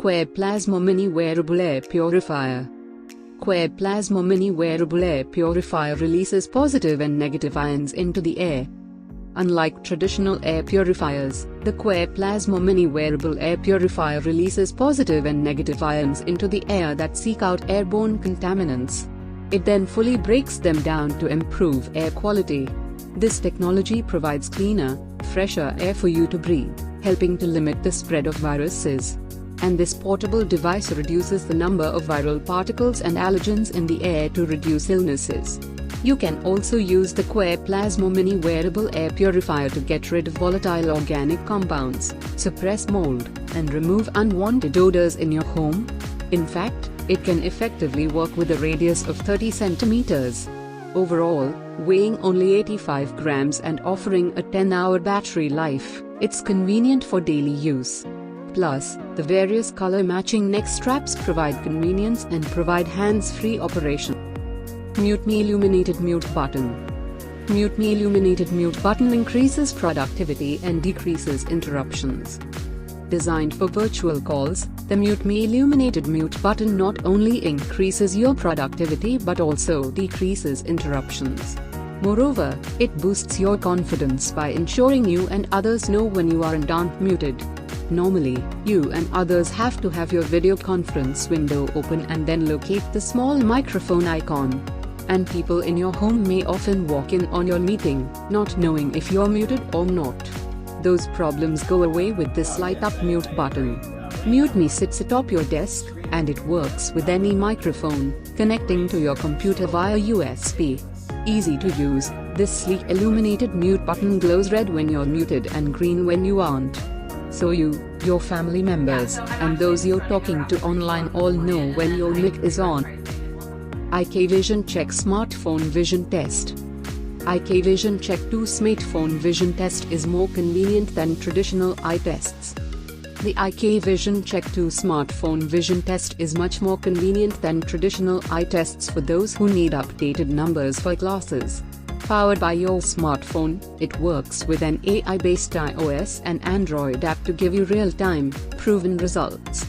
Quare Plasma Mini Wearable Air Purifier. Quare Plasma Mini Wearable Air Purifier releases positive and negative ions into the air. Unlike traditional air purifiers, the Quare Plasma Mini Wearable Air Purifier releases positive and negative ions into the air that seek out airborne contaminants. It then fully breaks them down to improve air quality. This technology provides cleaner, fresher air for you to breathe, helping to limit the spread of viruses. And this portable device reduces the number of viral particles and allergens in the air to reduce illnesses. You can also use the Quare Plasma Mini Wearable Air Purifier to get rid of volatile organic compounds, suppress mold, and remove unwanted odors in your home. In fact, it can effectively work with a radius of 30 centimeters. Overall, weighing only 85 grams and offering a 10-hour battery life, it's convenient for daily use. Plus, the various color-matching neck straps provide convenience and provide hands-free operation. MuteMe Illuminated Mute Button. MuteMe Illuminated Mute Button increases productivity and decreases interruptions. Designed for virtual calls, the MuteMe Illuminated Mute Button not only increases your productivity but also decreases interruptions. Moreover, it boosts your confidence by ensuring you and others know when you are and aren't muted. Normally, you and others have to have your video conference window open and then locate the small microphone icon. And people in your home may often walk in on your meeting, not knowing if you're muted or not. Those problems go away with this light-up mute button. MuteMe sits atop your desk, and it works with any microphone, connecting to your computer via USB. Easy to use, this sleek illuminated mute button glows red when you're muted and green when you aren't. So you, your family members, and those you're talking to online all know when your mic is on. IK Vision Check Smartphone Vision Test. IK Vision Check 2 Smartphone Vision Test is more convenient than traditional eye tests. The IK Vision Check 2 Smartphone Vision Test is much more convenient than traditional eye tests for those who need updated numbers for glasses. Powered by your smartphone, it works with an AI-based iOS and Android app to give you real-time, proven results.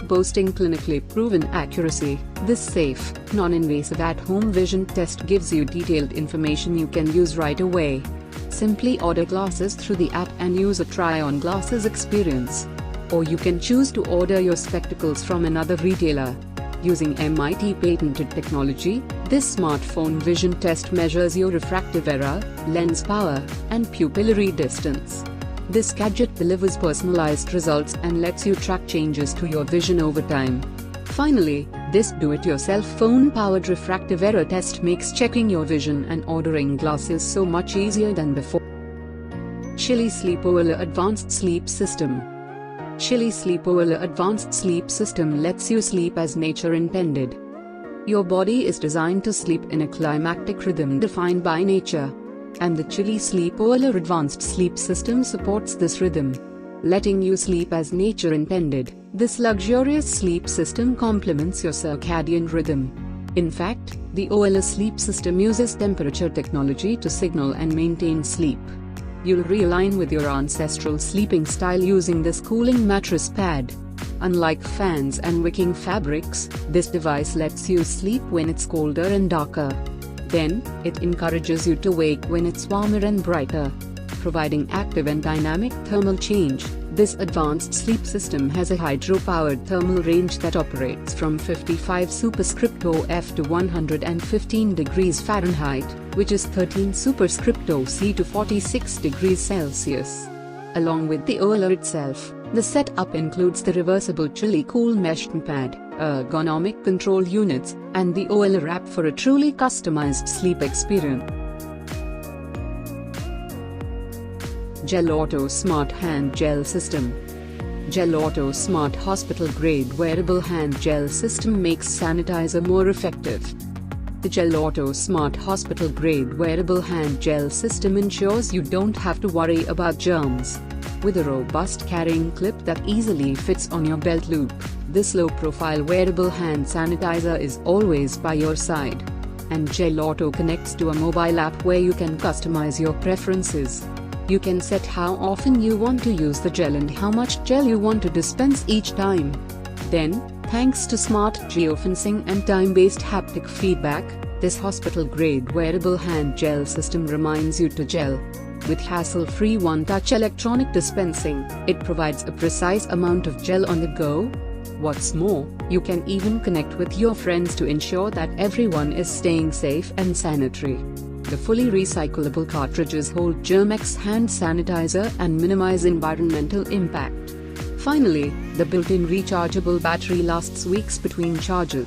Boasting clinically proven accuracy, this safe, non-invasive at-home vision test gives you detailed information you can use right away. Simply order glasses through the app and use a try-on glasses experience. Or you can choose to order your spectacles from another retailer. Using MIT patented technology, this smartphone vision test measures your refractive error, lens power, and pupillary distance. This gadget delivers personalized results and lets you track changes to your vision over time. Finally, this do-it-yourself phone-powered refractive error test makes checking your vision and ordering glasses so much easier than before. Chili Sleep OLA Advanced Sleep System. Chili Sleep OLA Advanced Sleep System lets you sleep as nature intended. Your body is designed to sleep in a climactic rhythm defined by nature. And the Chili Sleep OLA Advanced Sleep System supports this rhythm, letting you sleep as nature intended. This luxurious sleep system complements your circadian rhythm. In fact, the OLA sleep system uses temperature technology to signal and maintain sleep. You'll realign with your ancestral sleeping style using this cooling mattress pad. Unlike fans and wicking fabrics, this device lets you sleep when it's colder and darker. Then, it encourages you to wake when it's warmer and brighter. Providing active and dynamic thermal change, this advanced sleep system has a hydro-powered thermal range that operates from 55 superscripto F to 115 degrees Fahrenheit, which is 13 superscripto C to 46 degrees Celsius. Along with the OLA itself, the setup includes the reversible Chili Cool Mesh pad, ergonomic control units, and the OLA wrap for a truly customized sleep experience. Gel Auto Smart Hand Gel System. Gel Auto Smart Hospital Grade Wearable Hand Gel System makes sanitizer more effective. The Gel Auto Smart Hospital Grade Wearable Hand Gel System ensures you don't have to worry about germs. With a robust carrying clip that easily fits on your belt loop, this low-profile wearable hand sanitizer is always by your side. And Gel Auto connects to a mobile app where you can customize your preferences. You can set how often you want to use the gel and how much gel you want to dispense each time. Then, thanks to smart geofencing and time-based haptic feedback, this hospital-grade wearable hand gel system reminds you to gel. With hassle-free one-touch electronic dispensing, it provides a precise amount of gel on the go. What's more, you can even connect with your friends to ensure that everyone is staying safe and sanitary. The fully recyclable cartridges hold Germ-X hand sanitizer and minimize environmental impact. Finally, the built-in rechargeable battery lasts weeks between charges.